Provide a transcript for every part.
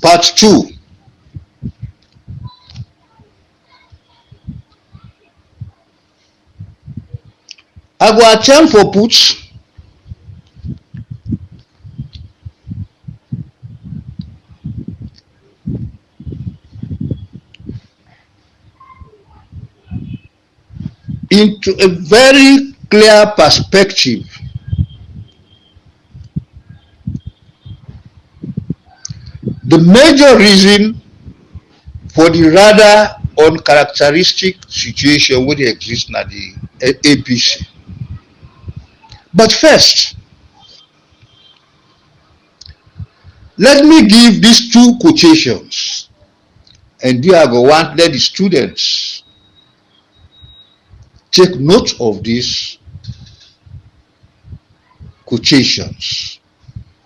Part 2. I go attempt for put into a very clear perspective the major reason for the rather uncharacteristic situation wey dey exist na the APC. But first, let me give these two quotations, and there I go want let the students take note of these quotations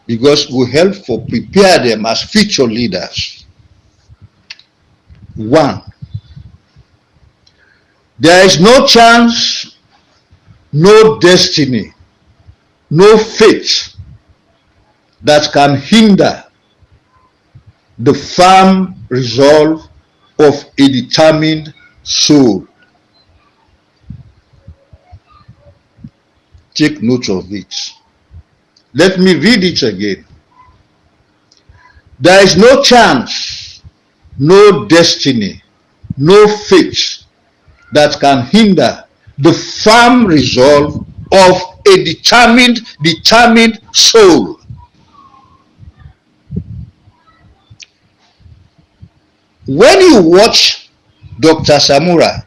because it will help for prepare them as future leaders. 1. There is no chance, no destiny, no fate that can hinder the firm resolve of a determined soul. Take note of it. Let me read it again. There is no chance, no destiny, no fate that can hinder the firm resolve of a determined soul. When you watch Dr. Samura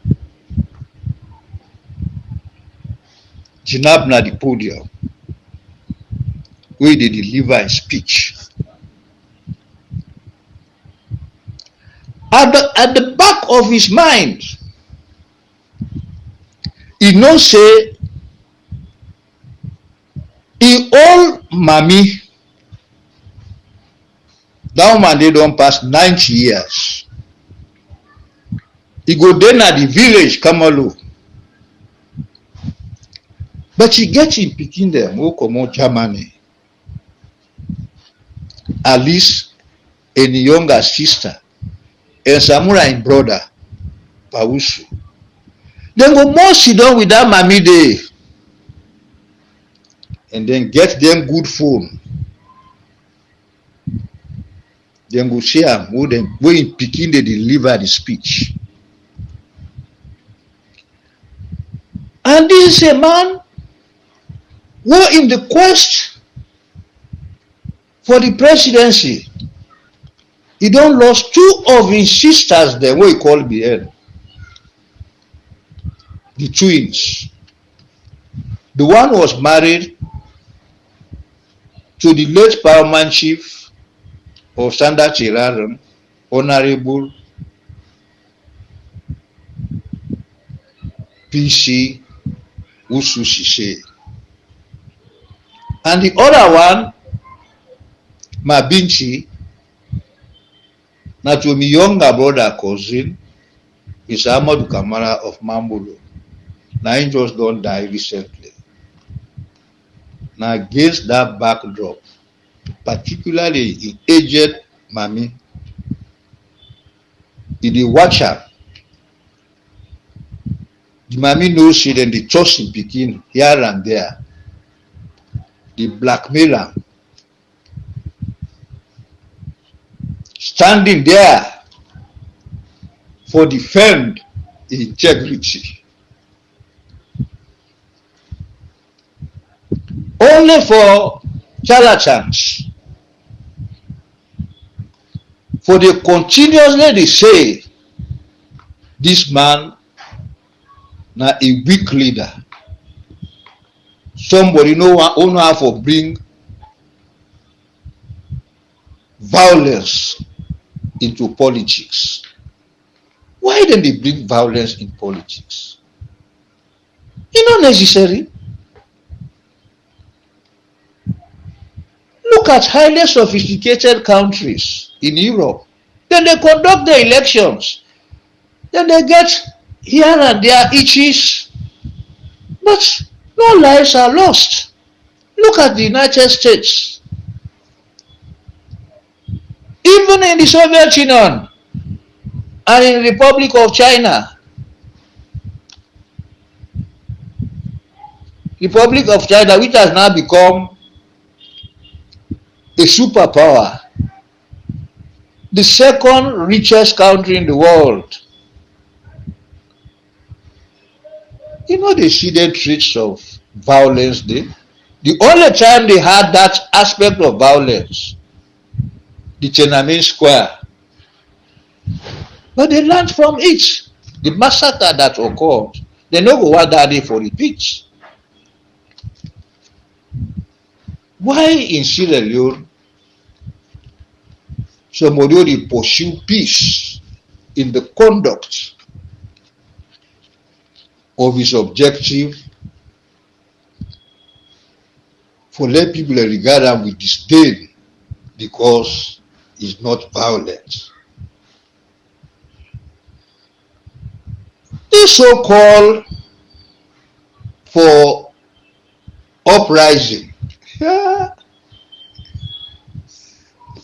Jinab na the podium, where they deliver a speech, at the back of his mind, he knows say he old mommy, that woman they don't pass 90 years. He go then at the village Kamalu, but he get him picking them who come out Germany, at least any younger sister and Samura in brother Pawusu. Then go more sit down with that mommy day and then get them good phone. Then go share who them when picking they deliver the speech. And this is a man who in the quest for the presidency, he don't lost 2 of his sisters there, what he call the end. The twins. The one was married to the late paramount chief of Standard Chiraran, Honorable PC Ususise. And the other one, Mabinchi, na to my younger brother cousin, is Ahmadu Kamara of Mambulo. Now he just don't die recently. Now against that backdrop, particularly in aged Mami, in the watcher, the Mami knows she then the toss in picking here and there, the blackmailer standing there for defend integrity. Only for charlatans, for they continuously they say this man na a weak leader, somebody no one have to bring violence into politics. Why then they bring violence in politics? It's not necessary. Look at highly sophisticated countries in Europe. Then they conduct the elections. Then they get here and there itches. But no lives are lost. Look at the United States. If Even in the Soviet Union and in the Republic of China, Republic of China, which has now become a superpower, the second richest country in the world, they see the traits of violence there. The only time they had that aspect of violence, the Tiananmen Square, but they learned from it. The massacre that occurred, they no go want that day for repeat. Why in Sierra Leone somebody pursue peace in the conduct of his objective for let people regard him with disdain because he's not violent? This so-called for uprising,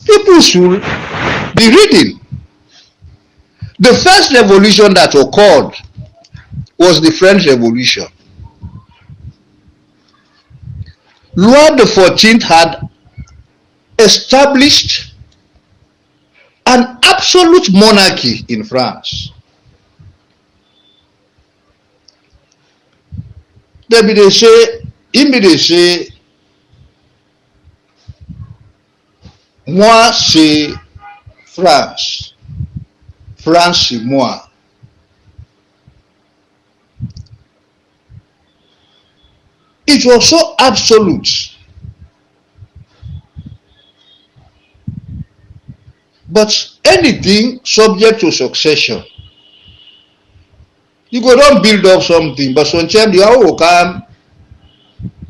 people should be reading. The first revolution that occurred was the French Revolution. Louis XIV had established an absolute monarchy in France. They say, moi c'est France, France c'est moi. It was so absolute. But anything subject to succession, you go don't build up something, but sometimes the hour will come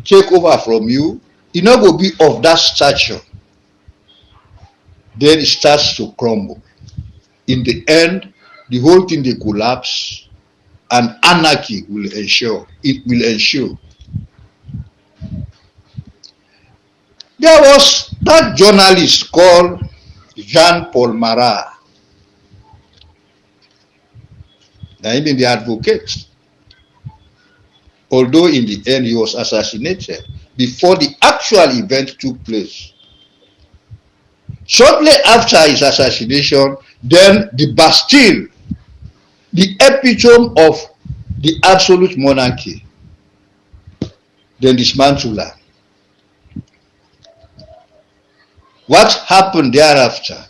take over from you, it not go be of that stature. Then it starts to crumble. In the end, the whole thing they collapse and anarchy will ensure. It will ensure. There was that journalist called Jean-Paul Marat. Now even the advocate. Although in the end he was assassinated before the actual event took place. Shortly after his assassination, then the Bastille, the epitome of the absolute monarchy, then dismantled. What happened thereafter?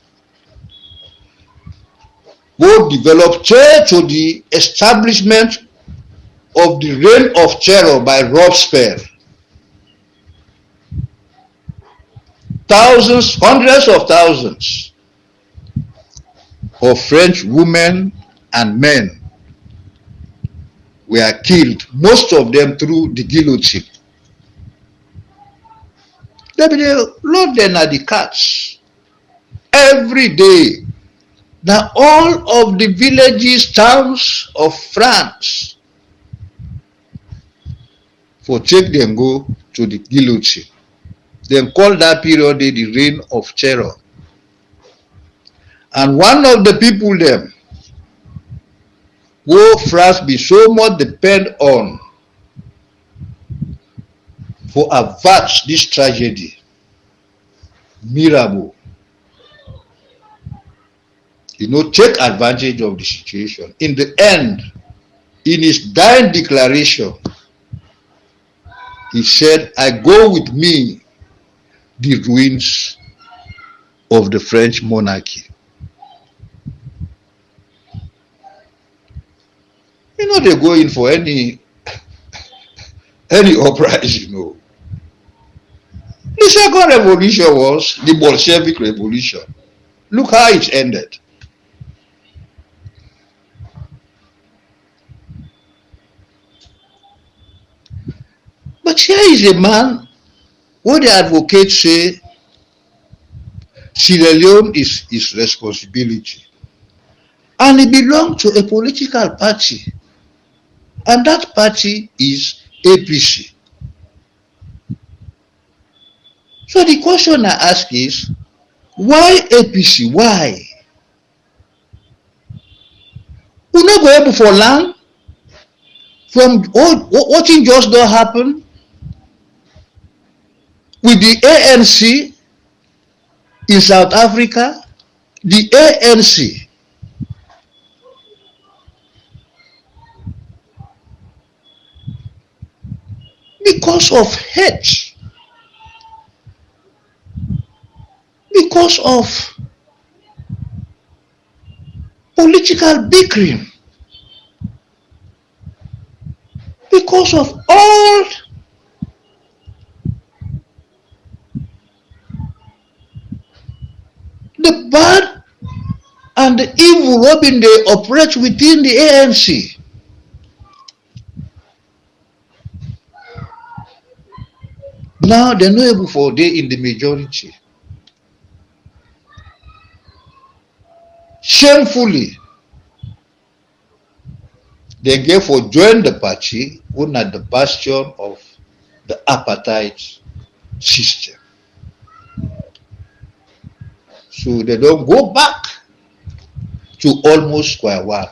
Both developed to the establishment of the reign of terror by Robespierre. Thousands, hundreds of thousands of French women and men were killed, most of them through the guillotine. They load them at the carts every day. Now all of the villages, towns of France, for take them go to the guillotine. They call that period the reign of terror. And one of the people them who France be so much depend on for avert this tragedy, Mirabeau, take advantage of the situation. In the end, in his dying declaration, he said, I go with me the ruins of the French monarchy. They go in for any uprising. The second revolution was the Bolshevik revolution. Look how it ended. But here is a man who the advocates say Sierra Leone is his responsibility. And he belongs to a political party. And that party is APC. So the question I ask is, Why APC? Why? We not go able for land from what thing just don't happen with the ANC in South Africa. The ANC, because of hate, because of political bickering, because of all the bad and the evil weapon they operate within the ANC. Now they're not able for they in the majority. Shamefully, they therefore join the party who are the bastion of the apartheid system. So they don't go back to almost square one.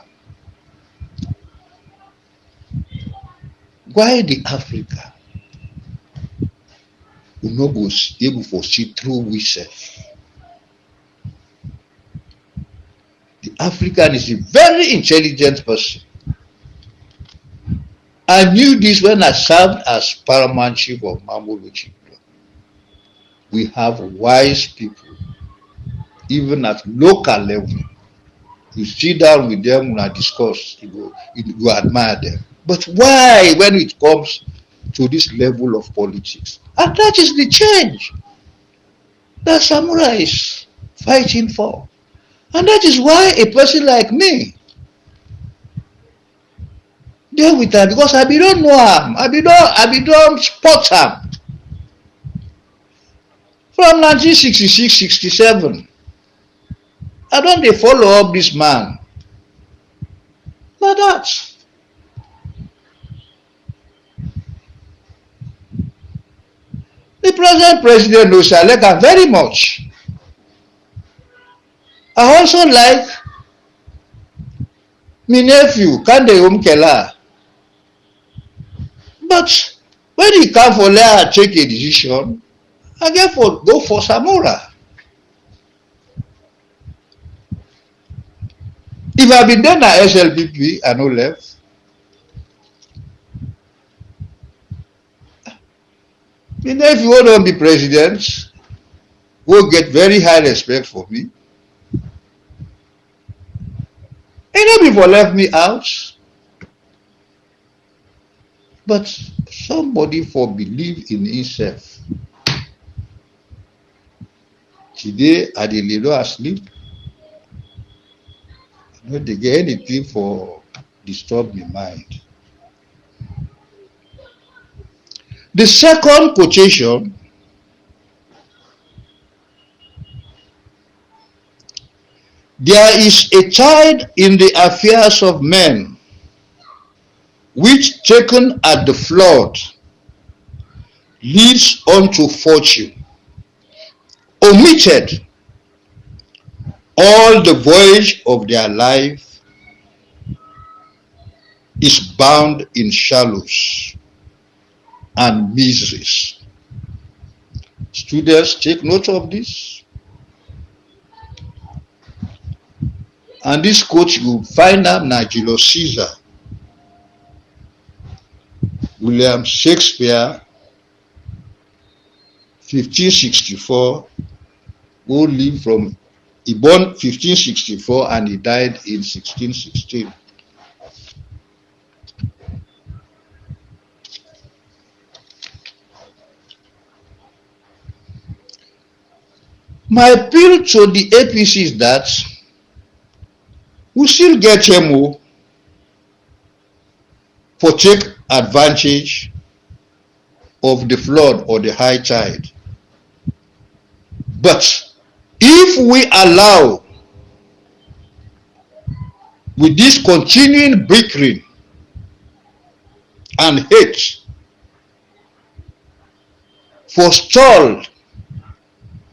Why the Africa will not go able for see through we self? The African is a very intelligent person. I knew this when I served as paramount chief of Mamuluchi. We have wise people, even at local level. You sit down with them and discuss, you admire them. But why, when it comes to this level of politics? And that is the change that Samurai is fighting for. And that is why a person like me deal with her, because I be don't know him. I be don't spot him. From 1966-67, I don't dey follow up this man. Like that. The present president knows I like her very much. I also like my nephew, Kande Omkela. But when he come for let her take a decision, I get for go for Samora. If I been done at SLPP, I no left. My nephew will not be president, will get very high respect for me. He no be for left me out. But somebody for believe in himself. Today I dey lay down asleep. I no dey get anything for disturb my mind. The second quotation, there is a tide in the affairs of men, which taken at the flood leads unto fortune. Omitted, all the voyage of their life is bound in shallows and miseries. Students, take note of this. And this quote you will find out in Julius Caesar, William Shakespeare, 1564, who lived from, he born 1564 and he died in 1616. My appeal to the APC is that we still get HMO for take advantage of the flood or the high tide. But if we allow, with this continuing bickering and hate, forestall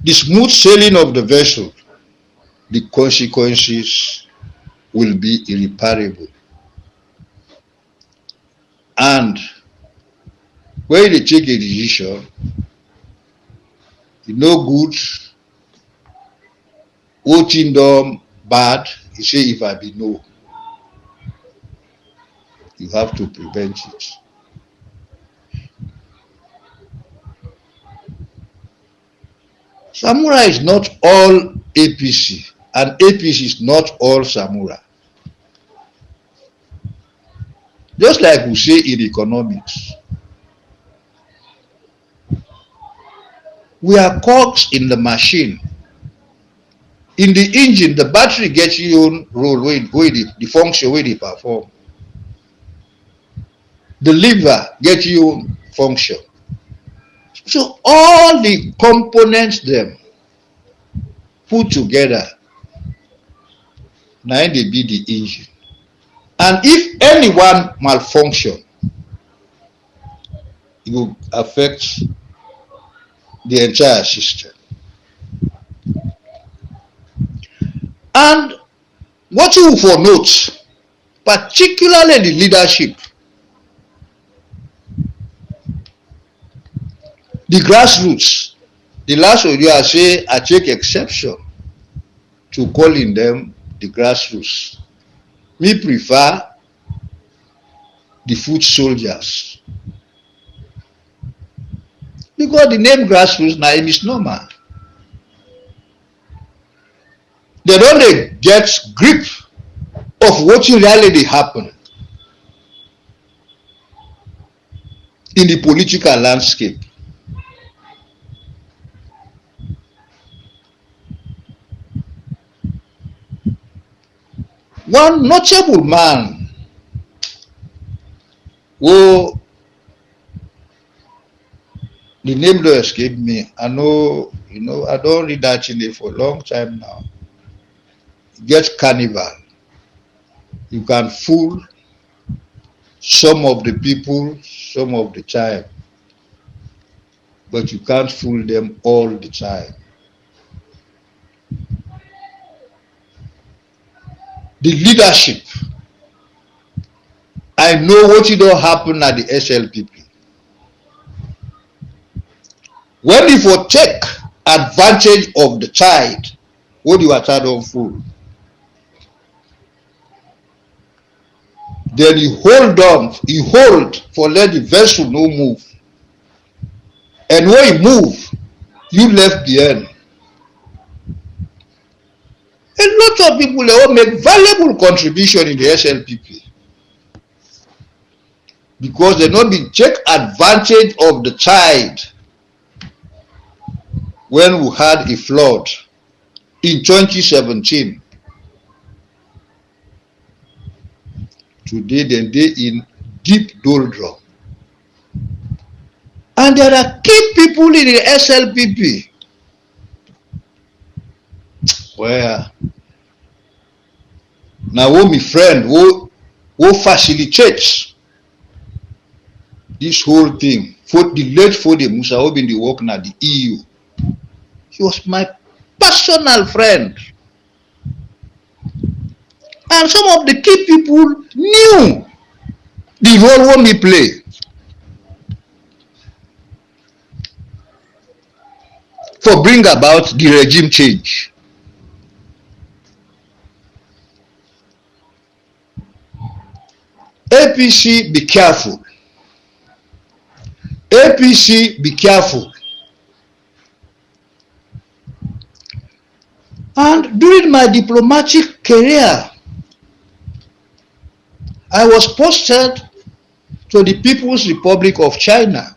the smooth sailing of the vessel, the consequences will be irreparable. And when they take a decision, it's no good, watching them bad, you say if I be no, you have to prevent it. Samurai is not all APC, and APC is not all samurai. Just like we say in economics, we are cogs in the machine. In the engine, the battery gets its own role, the function where they perform. The liver gets its own function. So all the components them put together, now they be the engine. And if any one malfunction, it will affect the entire system. And what you will for note, particularly the leadership, the grassroots, the last audio I say I take exception to calling them the grassroots. Me prefer the foot soldiers. Because the name grassroots now is normal. They don't get grip of what really happen in the political landscape. One notable man who the name don't escape me. I know, I don't read that in it for a long time now. Get carnival. You can fool some of the people some of the time, but you can't fool them all the time. The leadership. I know what it don't happen at the SLPP. When you for take advantage of the child, what you are trying to fool, then you hold on, you hold for let the vessel no move. And when you move, you left the end. A lot of people they all make valuable contribution in the SLPP because they not be take advantage of the child when we had a flood in 2017. Today they in deep doldrum. And there are key people in the SLPP where Naomi friend who facilitates this whole thing. For the late Fode Musa who been the work now the EU. He was my personal friend. And some of the key people knew the role what me play. For bring about the regime change. APC, be careful. APC, be careful. And during my diplomatic career, I was posted to the People's Republic of China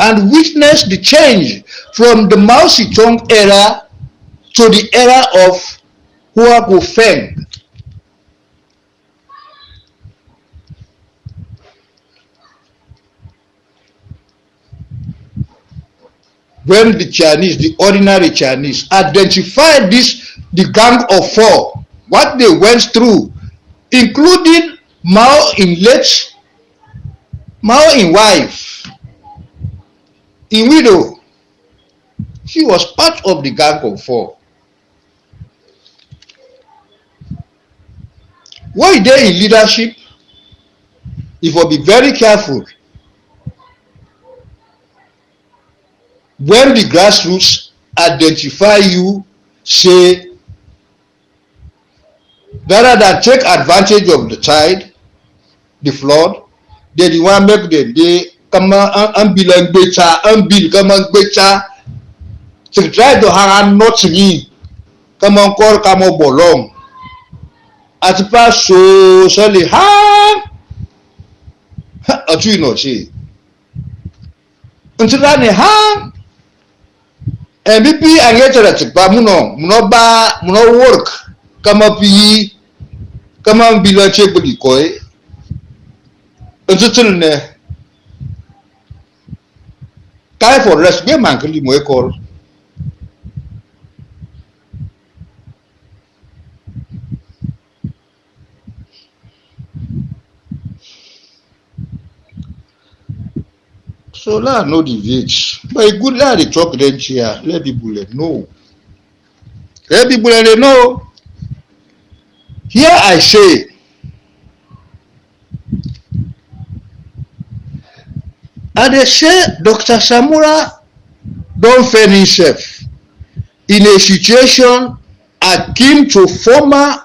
and witnessed the change from the Mao Zedong era to the era of Hua Guofeng. When the Chinese, the ordinary Chinese, identified this, the Gang of Four, what they went through, including Mao in wife, in widow, she was part of the gang of four. When they in leadership, you will be very careful. When the grassroots identify you, say, rather than take advantage of the tide, the flood, they the one make them they come and bill and better and bill come and better to try to hang not me come on call come on bolong at pass so sorry hang you know see until that hang MVP and get it but muno ba muno work come up yi come on bill and check the koi until ne kai for rest be man kli mo call. So let know the age. But a good let the talk then here. Let people know. Let people know. Here I say, and they say Dr. Samura don't find himself in a situation akin to former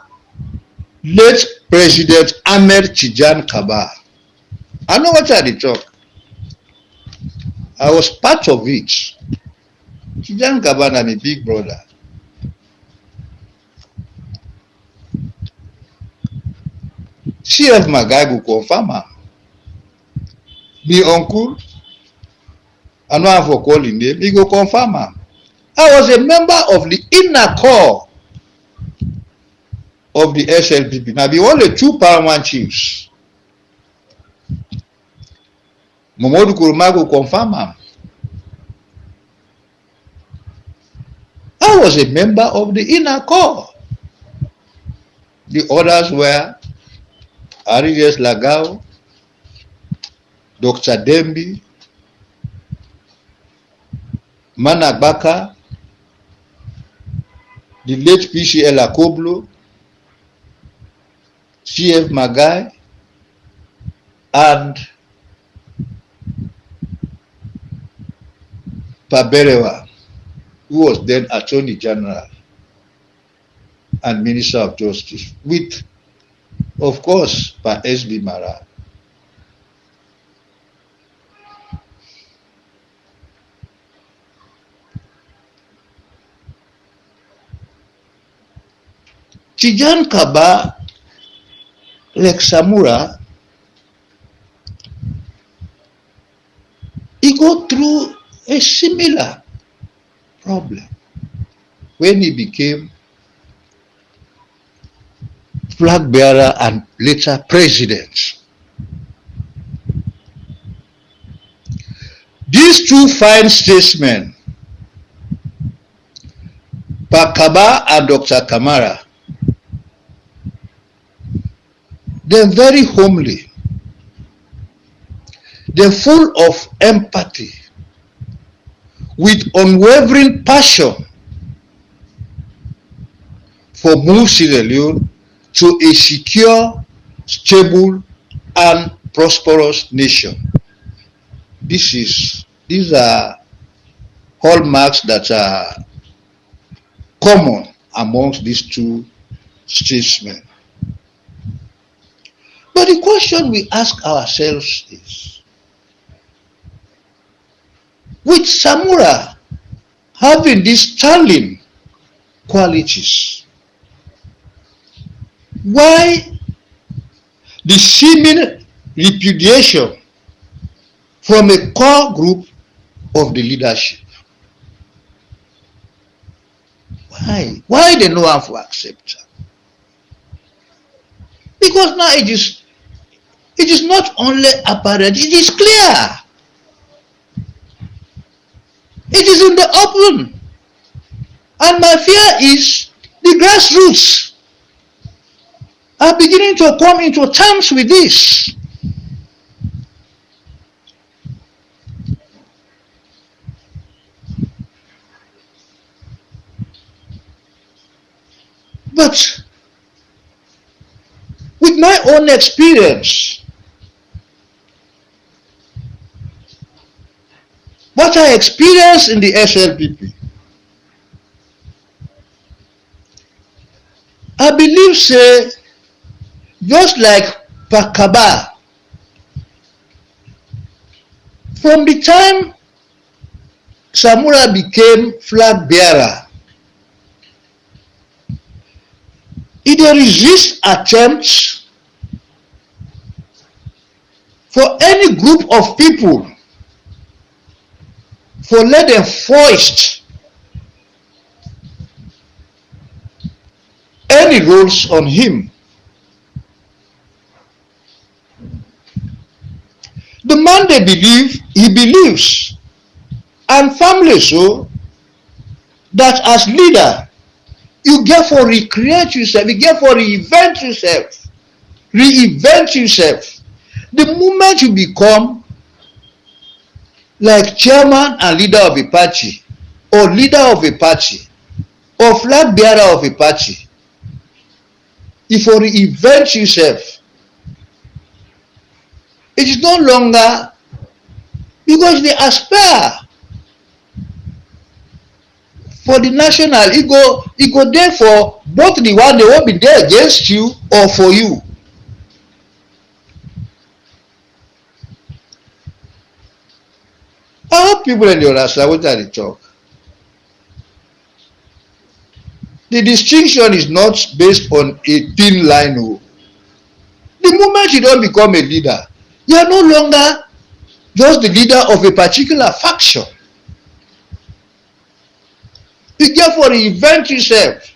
late President Ahmed Tijan Kaba. I know what I talk. I was part of it. Tijan Kaba and my big brother. CF Magai go confirm am. Me uncle, I know how for calling name, he go confirm am. I was a member of the inner core of the SLPP. Now, the only two paramount chiefs. Momodu Kuruma go confirm am. I was a member of the inner core. The others were Arias Lagao, Dr. Dembi, Managbaka, the late PCL Akoblo, CF Magai, and Paberewa, who was then Attorney General and Minister of Justice, with, of course, Pa SB Mara. Tijan Kaba, like Samura, he go through a similar problem when he became flag bearer and later president. These two fine statesmen, Pa Kaba and Dr. Kamara, they're very homely. They're full of empathy, with unwavering passion for move Sierra Leone to a secure, stable, and prosperous nation. These are hallmarks that are common amongst these two statesmen. But the question we ask ourselves is, with Samura having these sterling qualities, why the seeming repudiation from a core group of the leadership? Why they no have to accept her? Because now it is not only apparent, it is clear. It is in the open. And my fear is the grassroots are beginning to come into terms with this. But with my own experience, what I experienced in the SLPP, I believe say just like Pakaba, from the time Samura became flag bearer, he dey resist attempts for any group of people for let them foist any roles on him. The man they believe, he believes, and firmly so, that as leader, you get for recreate yourself, you get for reinvent yourself. Reinvent yourself. The moment you become like chairman and leader of a party, or leader of a party, or flag bearer of a party, if you reinvent yourself, it is no longer because they aspire for the national ego there for both the one they will be there against you or for you. I hope people in the understand what I talk. The distinction is not based on a thin line. The moment you don't become a leader, you are no longer just the leader of a particular faction. You get for reinvent yourself.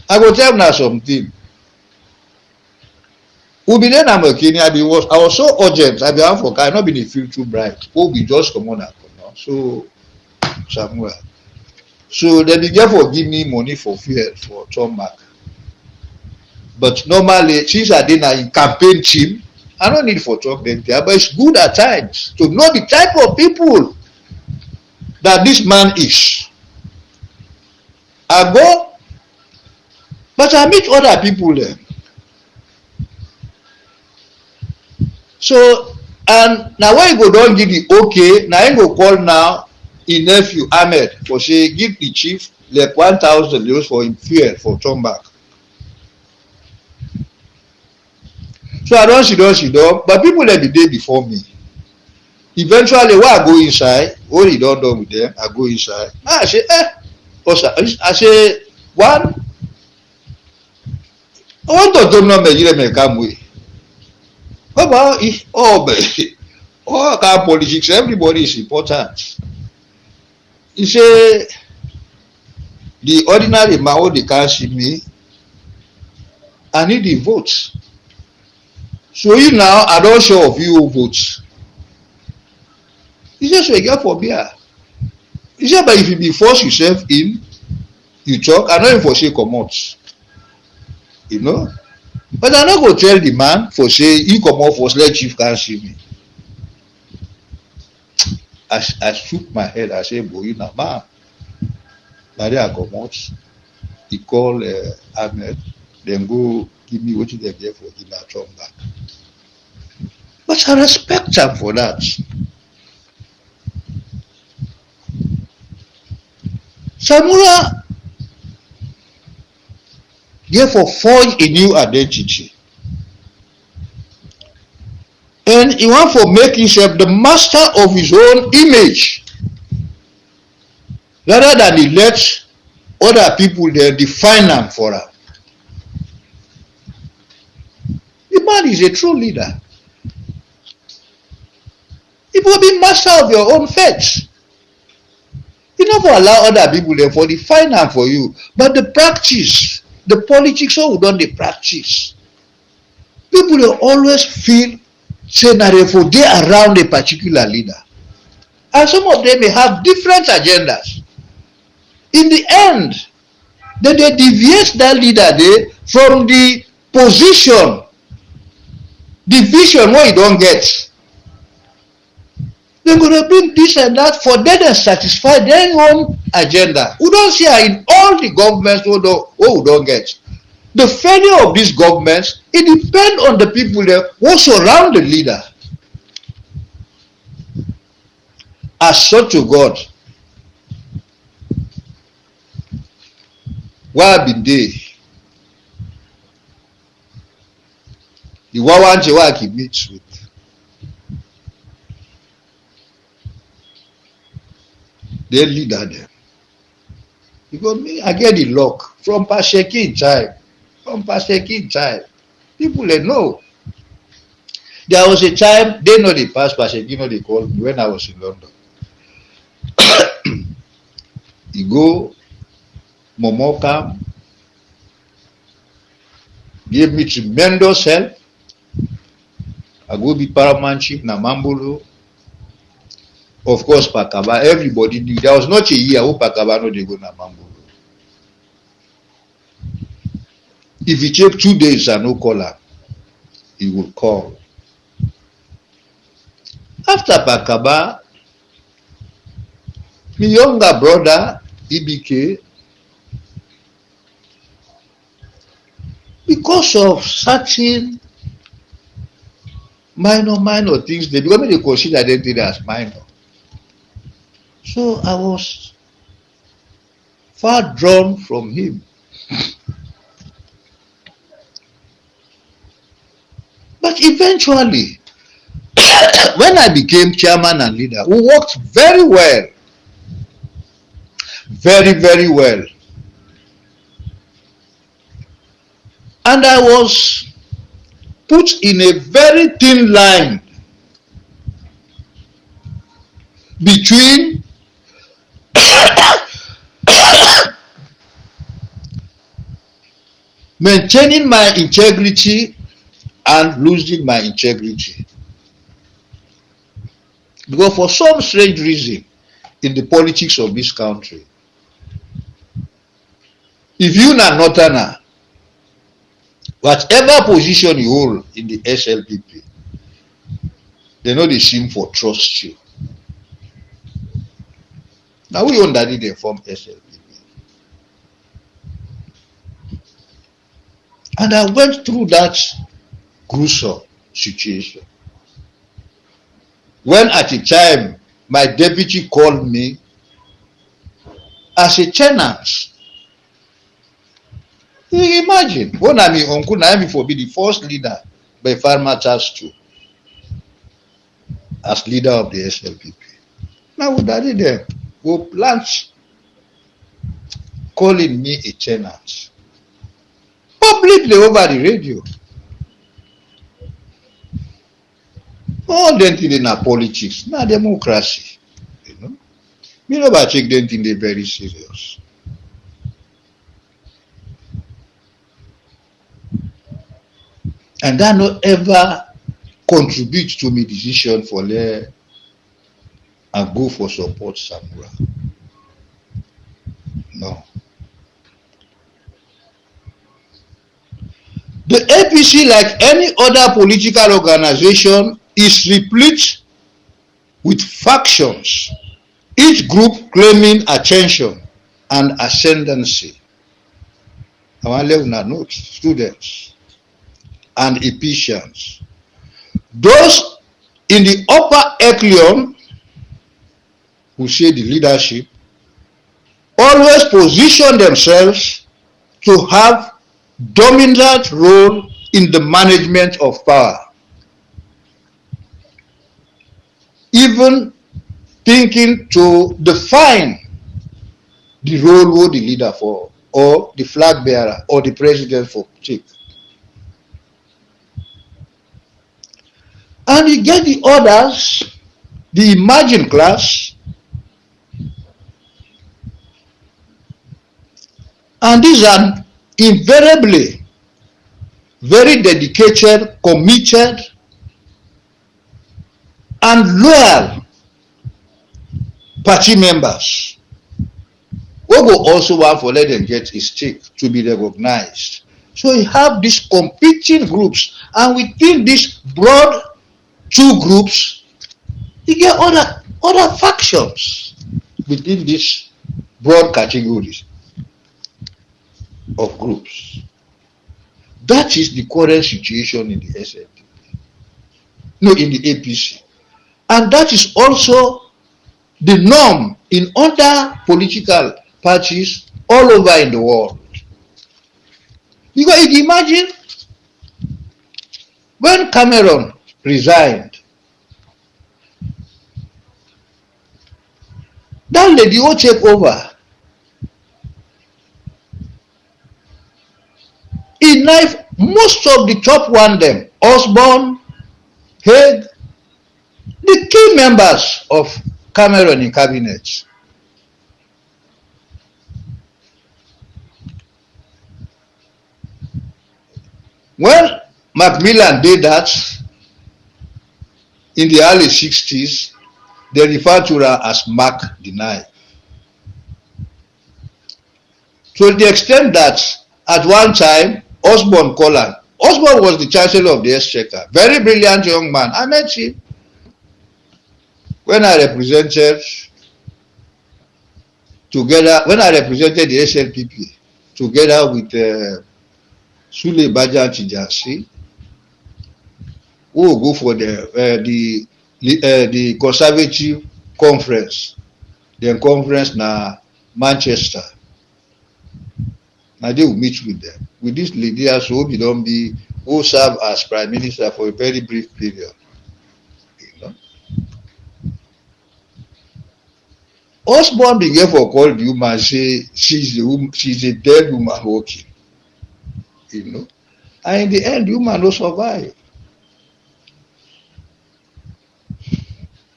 I go tell now something. We be there I'm Kenya. I was so urgent. I be out for I not be the feel too bright. Oh, we just come on. So Samuel. So they be for give me money for fuel for turn back. But normally, since I did in campaign team, I don't need for talk them there. But it's good at times to know the type of people that this man is. I go, but I meet other people there. So, and now when you go don't give the okay, now you go call now in nephew Ahmed for say give the chief like 1,000 euros for him fuel for turn back. So I don't sit down, but people that be there before me. Eventually, when I go inside, when you don't done with them, I go inside. I say, I say, one, I want to don't know me come with. Oh, kind politics, everybody is important. He say, the ordinary man who they can't see me, I need the votes. So you now, I don't show of you who votes. He just get for beer. He said, but if you be force yourself in, you talk, I know him for say come out. You know? But I not go tell the man for say you come out first, let chief can't see me. I shook my head, I say, boy, you know, man. But then I come out. He call Ahmed, then go give me what they get for him at turn back. But I respect him for that. Samura therefore forged a new identity. And he want to make himself the master of his own image. Rather than he let other people there define him for him. The man is a true leader. You will be master of your own fate. You never allow other people there for define them for you. But the practice, the politics, so we don't they practice. People will always feel say that they are around a particular leader. And some of them may have different agendas. In the end, then they deviate that leader there from the position, the vision where you don't get. They're going to bring this and that for them to satisfy their own agenda. We don't see her in all the governments we don't get. The failure of these governments, it depends on the people there who surround the leader. As such to God, why been they? The one he meets with. They leader them. Because me, I get the luck from Pashekin time. From Pashekin time. People they know. There was a time they know the past Pashekin, know they called me when I was in London. You go Momoka gave me tremendous help. I go be paramount chief na Mambolo. Of course, Pakaba, everybody knew. There was not a year who Pakaba no they go na Mambolo. If it take 2 days and no caller, he will call. After Pakaba, my younger brother, EBK, because of certain minor things, they because they consider them as minor. So I was far drawn from him. But eventually, when I became chairman and leader, we worked very well. Very, very well. And I was put in a very thin line between maintaining my integrity and losing my integrity. Because for some strange reason in the politics of this country, if you are northerner, whatever position you hold in the SLPP, they know they seem for trust you. Now we own that they form SLPP. And I went through that gruesome situation. When at the time my deputy called me as a tenant. You imagine, when I'm uncle Naomi for be the first leader by farmer task to as leader of the SLPP. Now what I did there? Go plant calling me a tenant. Publicly over the radio. All them things in our politics, not democracy. You know? Me never take them things they very serious. And that not ever contribute to my decision for let and go for support Samura. No. The APC, like any other political organization, is replete with factions, each group claiming attention and ascendancy. I want to let you note, students and Ephesians. Those in the upper echelon, who say the leadership, always position themselves to have dominant role in the management of power. Even thinking to define the role of the leader for, or the flag bearer, or the president for take. And you get the others, the emerging class, and these are invariably very dedicated, committed, and loyal party members who go also want for let them get a stake to be recognized. So you have these competing groups, and within these broad two groups, You get other factions within these broad categories of groups. That is the current situation in the SNP, no, in the APC. And that is also the norm in other political parties all over in the world. Because if you imagine when Cameron resigned, that lady who take over. In life, most of the top one them, Osborne, Haig, the key members of Cameron in cabinet. When Macmillan did that in the early 60s, they referred to her as Mac the Knife. To the extent that at one time, Osborne Collan, Osborne was the Chancellor of the Exchequer, very brilliant young man. I met him when I represented the SLPP together with Sule Bajan Tijansi, who will go for the conservative conference. The conference na Manchester. Now they will meet with them. With this lady also who serve as Prime Minister for a very brief period. You know? Osborne began for call the woman, say she's a dead woman walking. You know. And in the end, the woman no survive.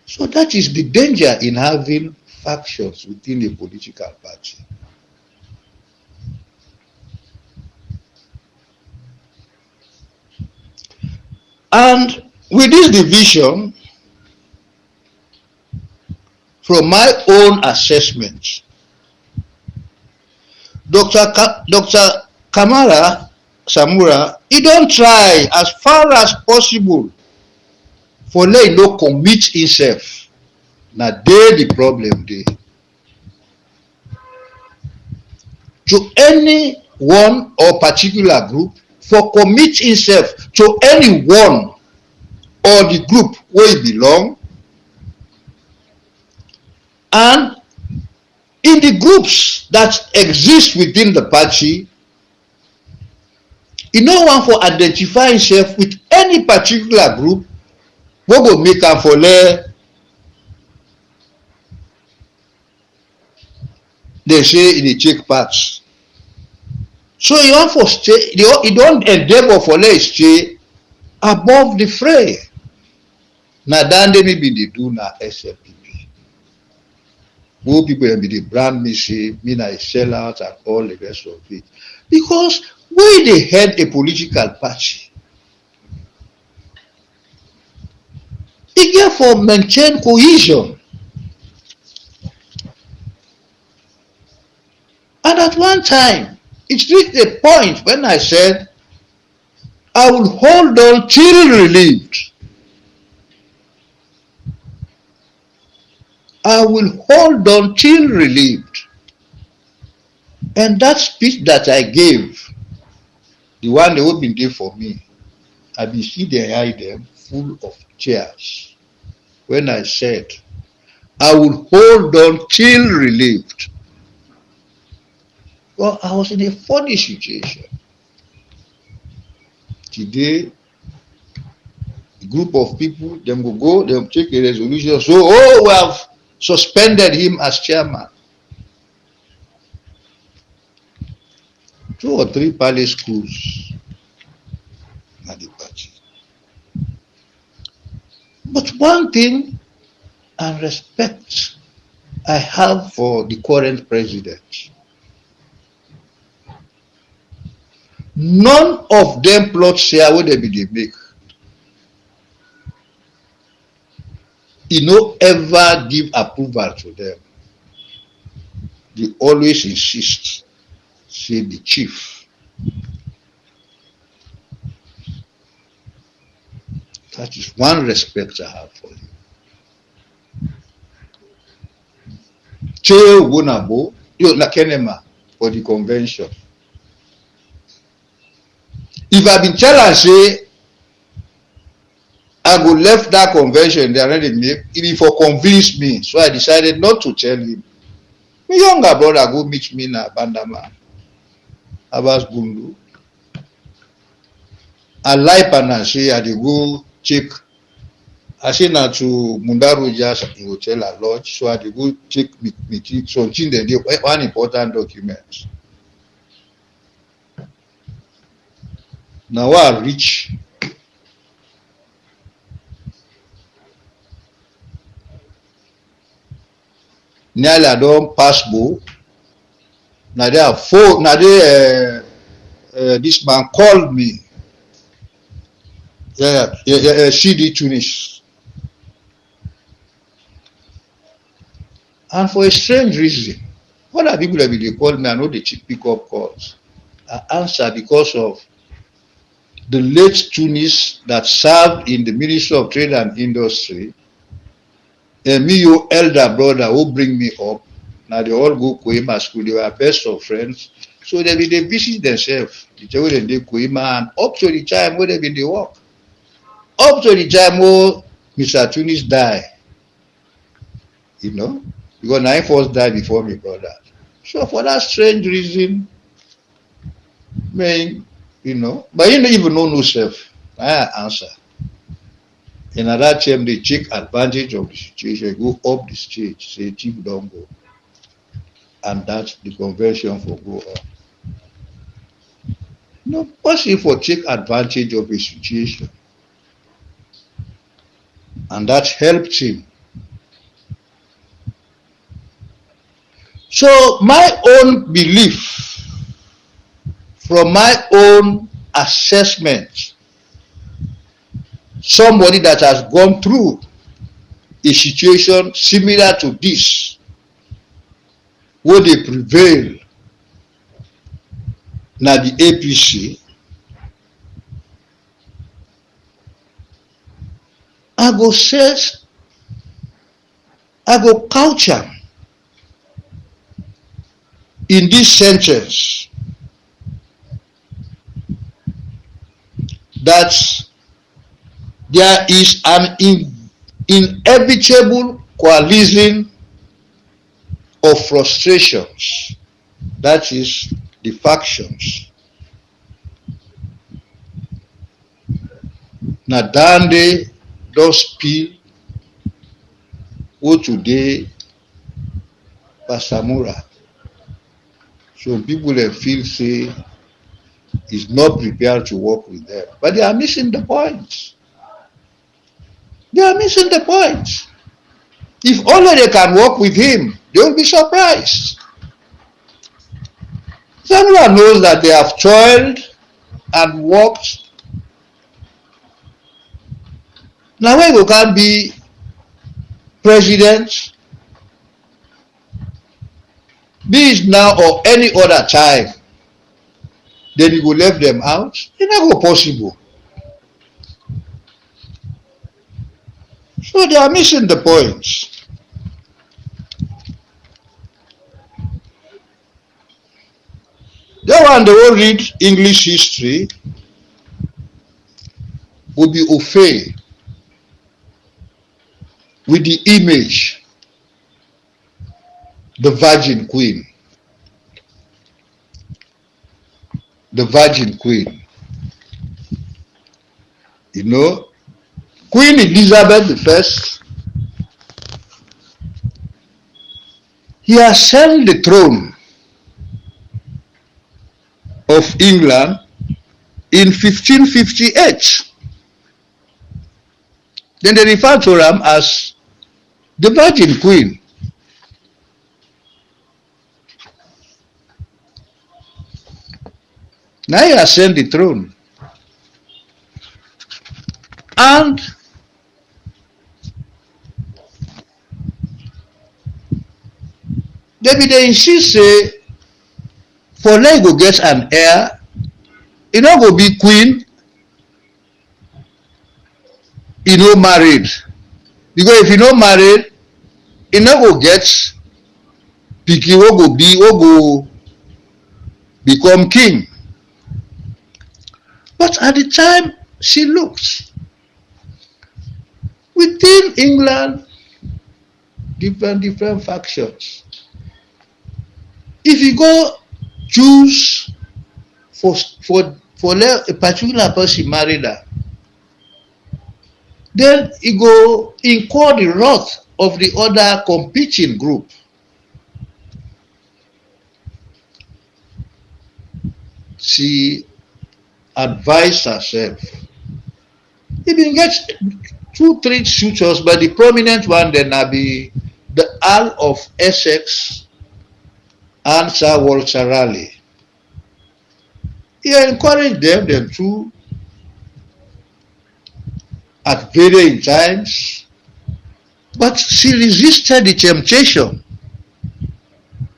So that is the danger in having factions within a political party. And with this division, from my own assessment, Dr. Kamara Samura, he don't try as far as possible for let no commit himself. Now there the problem dey. To any one or particular group for commit himself to any one or the group where he belong, and in the groups that exist within the party, he no want for identify himself with any particular group wey go make am for let they say e dey take part. So he want for stay, he don't endeavor for let stay above the fray. Na that dey maybe dey do na SLPP. More people dem be dey brand me say me na a sellout and all the rest of it. Because when they head a political party, e get for maintain cohesion. And at one time, it reached a point when I said, I will hold on till relieved. I will hold on till relieved. And that speech that I gave, the one they been there for me, I be see they hide them full of tears. When I said, I will hold on till relieved. Well, I was in a funny situation. Today, a group of people, them will go, they'll take a resolution. So, we have suspended him as chairman. 2 or 3 palace schools at the party. But one thing and respect I have for the current president, none of them plot share wey dem be dey make. He no ever give approval to them. They always insist, say the chief. That is one respect I have for you. Che Wunabo, na Kenema for the convention. If I been tell her say I go left that convention they already make, it for convince me. So I decided not to tell him. My younger brother go meet me na Bandama, Abbas Bundu. I like and say I dey go check. I say na to Mundaru just hotel and lodge, so I dey go check meeting something they dey one important document. Now I reach. Nearly I don pass bow. Now they are four. Now they this man called me. CD Tunis. And for a strange reason, other people that they call me, I know they pick up calls. I answer because of the late Tunis that served in the Ministry of Trade and Industry. And me, your elder brother, who bring me up. Now they all go Koima school. They were best of friends. So they visit themselves. They tell them they Koima, and up to the time where they work. Up to the time where Mr. Tunis died. You know? Because I first died before my brother. So for that strange reason, man, you know, but you don't even know no self. I answer. And at that time, they take advantage of the situation, go up the stage, say, Chief, don't go. And that's the convention for go on. No, person for take advantage of a situation. And that helped him. So my own belief, from my own assessment, somebody that has gone through a situation similar to this, where they prevail na the APC, I go say, I go couch am in this sentence that there is an inevitable coalition of frustrations, that is the factions. Na Dande don spill who today Pasamura. So people that feel say is not prepared to work with them. But they are missing the point. They are missing the point. If only they can work with him, they will be surprised. Everyone knows that they have toiled and worked. Now when you can't be president, be it now or any other time, then you go left them out. It's not possible. So they are missing the point. That one they will read English history will be Ofe with the image, the Virgin Queen. The Virgin Queen. You know, Queen Elizabeth I, he ascended the throne of England in 1558. Then they refer to him as the Virgin Queen. Now he ascended the throne. And they insist say for let go get an heir, he not go be queen, he no married. Because if he no married, he not go get pikin wey go become king. But at the time she looked, within England, different factions. If you go choose for let a particular person marry her, then e go incur the wrath of the other competing group. She advised herself. E bin get 2, 3 suitors, but the prominent one then na be the Earl of Essex and Sir Walter Raleigh. He encouraged them too at varying times, but she resisted the temptation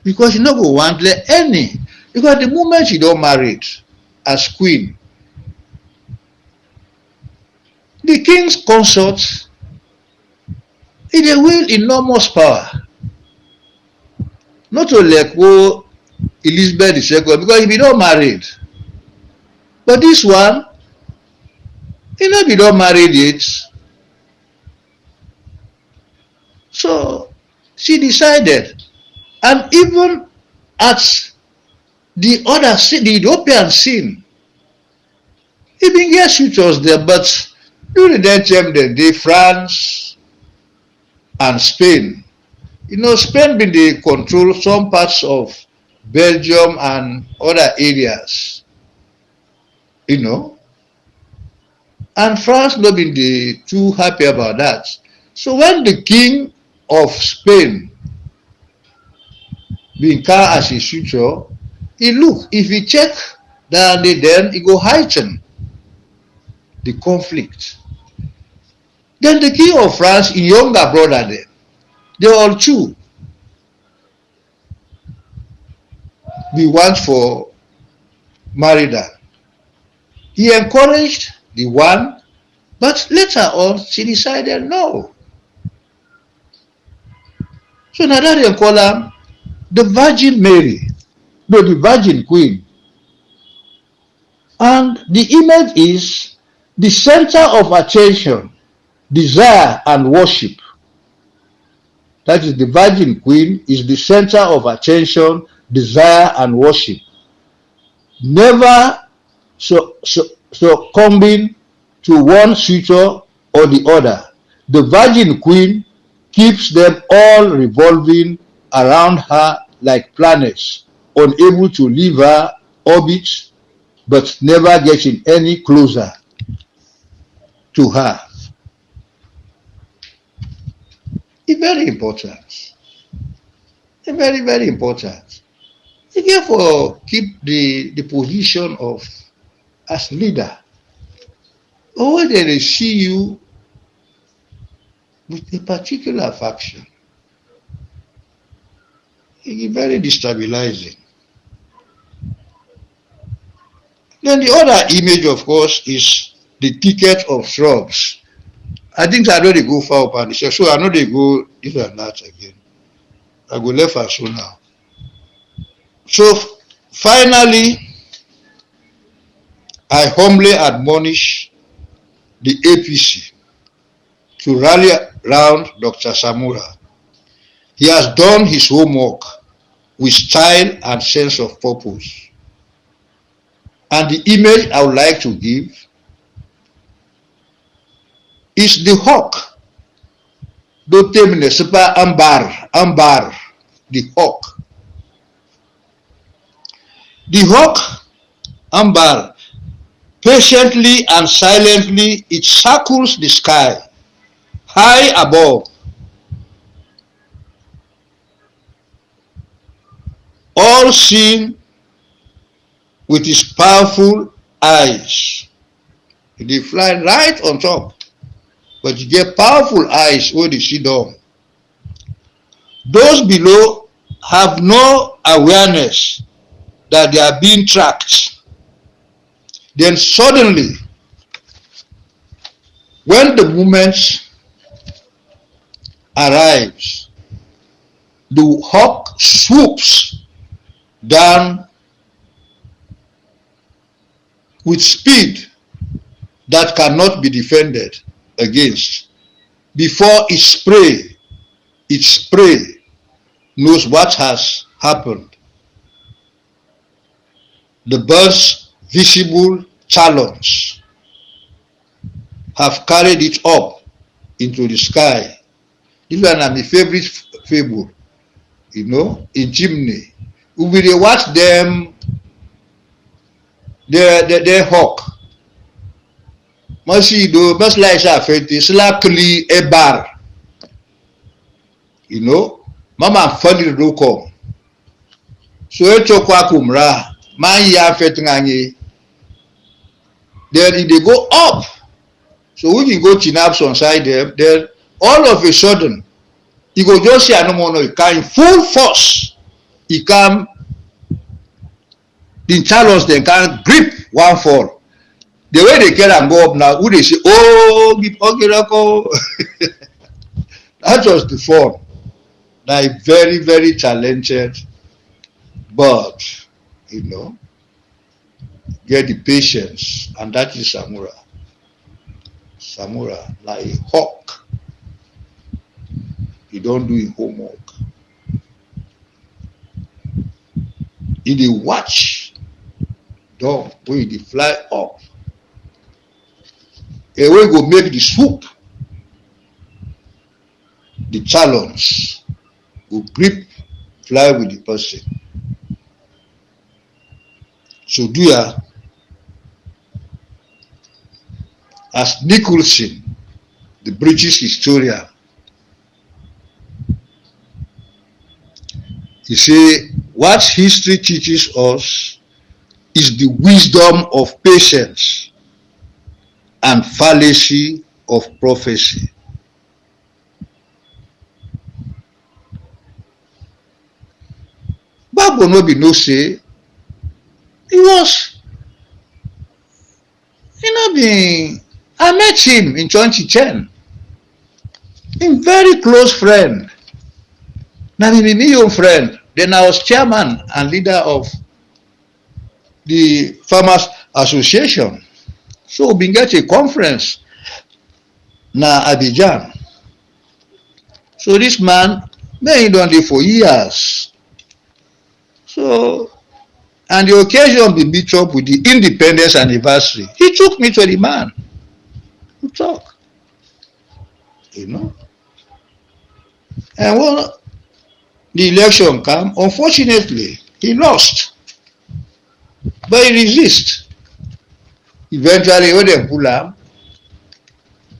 because she no go want let any. Because the moment she don married as queen, the king's consort, e dey wield enormous power. Not only like Elizabeth II, because he be don married. But this one, he no be don married yet. So she decided, and even at the other scene, the European scene, e bin get suitors there, but during that time dem dey France and Spain. You know, Spain bin dey control some parts of Belgium and other areas. You know, and France no bin dey too happy about that. So when the king of Spain bin come as a suitor, e look, if e check down there, then e go heighten the conflict. Then the king of France, im younger brother dem, they all two be want for marry her. He encouraged the one, but later on she decided no. So na that dem call am the Virgin Mary, no, the Virgin Queen. And the image is the center of attention, desire, and worship. That is, the Virgin Queen is the center of attention, desire, and worship. Never succumbing to one suitor or the other. The Virgin Queen keeps them all revolving around her like planets, unable to leave her orbit, but never getting any closer to her. It's very important. It's very, very important. You therefore keep the position of as leader. Or when they see you with a particular faction, it's very destabilizing. Then the other image, of course, is the ticket of shrubs. I think I know they go far up and so I know they go this and that again. I go left and so now. So finally, I humbly admonish the APC to rally around Dr. Samura. He has done his homework with style and sense of purpose. And the image I would like to give is the hawk. Dotemne sepa ambar, the hawk. The hawk, ambar, patiently and silently it circles the sky, high above, all seen with his powerful eyes. They fly right on top, but you get powerful eyes when they see down. Those below have no awareness that they are being tracked. Then suddenly, when the moment arrives, the hawk swoops down with speed that cannot be defended against. Before its prey knows what has happened. The bird's visible talons have carried it up into the sky. This one is my favorite fable, in chimney. We will watch them, their hawk. Must like slackly a bar. Mama funny do come. So kwa kumra, man ya fetnganye. Then they go up. So we can go chin-ups on side them, then all of a sudden, you go just see no, he come in full force. He come, the talons they can grip one fall. The way they get and go up now, who they say, oh, okay, that was the fun. Like very, very talented, but get the patience, and that is Samura. Samura, like a hawk. He don't do his homework. He dey watch dog when he fly up. And when go make the swoop, the talons go grip, fly with the person. So do ya, as Nicholson, the British historian, he say, what history teaches us is the wisdom of patience and fallacy of prophecy. Bible no be no say, he was, I met him in 2010. A very close friend. Now he be my own friend. Then I was chairman and leader of the Farmers Association. So we get a conference na Abidjan. So this man, he done it for years. So, and the occasion be meet up with the independence anniversary. He took me to the man to talk. And when the election came, unfortunately, he lost. But he resist. Eventually, when they pull him,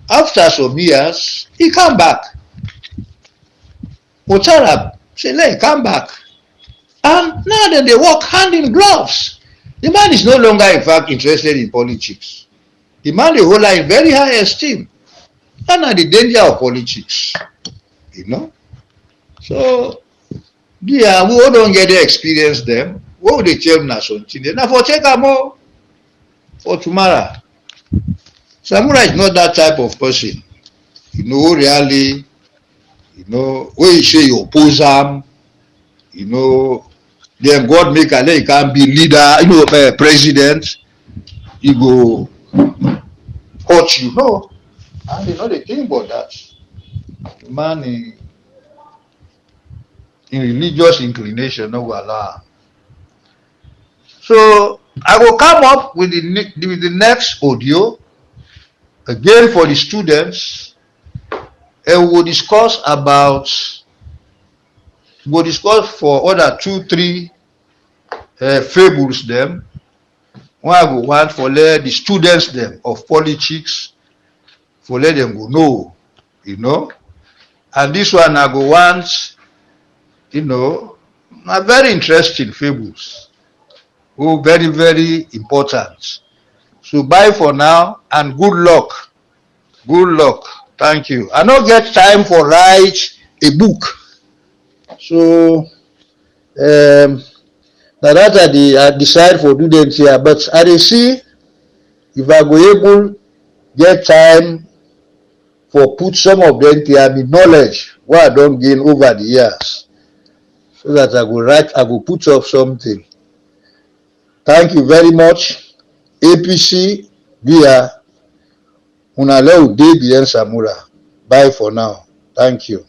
after some years, he come back. Otarab say, "Hey, come back." And now then they work hand in gloves. The man is no longer, in fact, interested in politics. The man they hold in very high esteem. And now the danger of politics. So, yeah, we don't get to experience them. What would they tell me something? Now for take a more for tomorrow. Samurai is not that type of person. Really, when you say you oppose them, then God make a he can be leader, president, he go hurt you. No. And they think about that. The man in religious inclination, no will allow. So I will come up with the next audio again for the students, and we will discuss for other 2-3 fables them. One I go want for let the students them of politics, for let them go know, and this one I go want, are very interesting fables. Oh, very, very important. So bye for now and good luck. Good luck. Thank you. I don't get time for write a book. So that I decide for do them here. But I dey see if I go able get time for put some of them here, the knowledge what I don't gain over the years. so that I go put up something. Thank you very much. APC, via Unale Ude Bien Samura. Bye for now. Thank you.